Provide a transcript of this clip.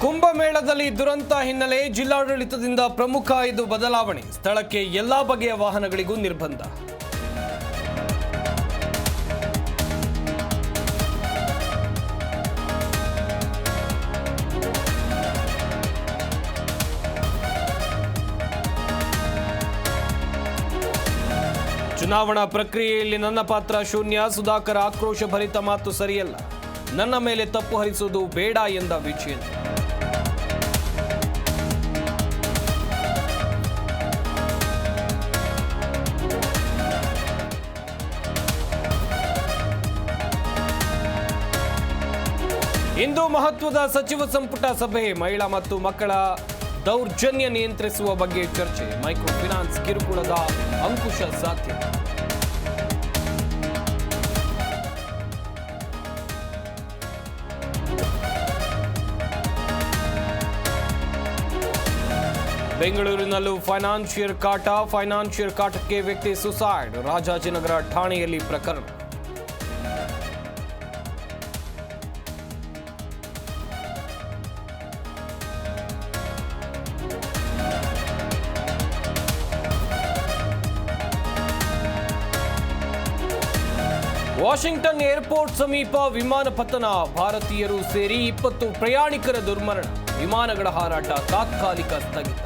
ಕುಂಭಮೇಳದಲ್ಲಿ ದುರಂತ ಹಿನ್ನೆಲೆ ಜಿಲ್ಲಾಡಳಿತದಿಂದ ಪ್ರಮುಖ 5 ಬದಲಾವಣೆ. ಸ್ಥಳಕ್ಕೆ ಎಲ್ಲಾ ಬಗೆಯ ವಾಹನಗಳಿಗೂ ನಿರ್ಬಂಧ. ಚುನಾವಣಾ ಪ್ರಕ್ರಿಯೆಯಲ್ಲಿ ನನ್ನ ಪಾತ್ರ ಶೂನ್ಯ. ಸುಧಾಕರ್ ಆಕ್ರೋಶ ಭರಿತ ಮಾತು ಸರಿಯಲ್ಲ. ನನ್ನ ಮೇಲೆ ತಪ್ಪು ಹರಿಸುವುದು ಬೇಡ ಎಂದ ವಿಜಯೇಂದ್ರ. ಇಂದು ಮಹತ್ವದ ಸಚಿವ ಸಂಪುಟ ಸಭೆ. ಮಹಿಳಾ ಮತ್ತು ಮಕ್ಕಳ ದೌರ್ಜನ್ಯ ನಿಯಂತ್ರಿಸುವ ಬಗ್ಗೆ ಚರ್ಚೆ. ಮೈಕ್ರೋ ಫೈನಾನ್ಸ್ ಕಿರುಕುಳದ ಅಂಕುಶ ಸಾಧ್ಯ. ಬೆಂಗಳೂರಿನಲ್ಲೂ ಫೈನಾನ್ಷಿಯರ್ ಕಾಟ. ಫೈನಾನ್ಷಿಯರ್ ಕಾಟಕ್ಕೆ ವ್ಯಕ್ತಿ ಸುಸೈಡ್. ರಾಜಾಜಿನಗರ ಠಾಣೆಯಲ್ಲಿ ಪ್ರಕರಣ. ವಾಷಿಂಗ್ಟನ್ ಏರ್ಪೋರ್ಟ್ ಸಮೀಪ ವಿಮಾನ ಪತನ. ಭಾರತೀಯರು ಸೇರಿ 20 ಪ್ರಯಾಣಿಕರ ದುರ್ಮರಣ. ವಿಮಾನಗಳ ಹಾರಾಟ ತಾತ್ಕಾಲಿಕ ಸ್ಥಗಿತ.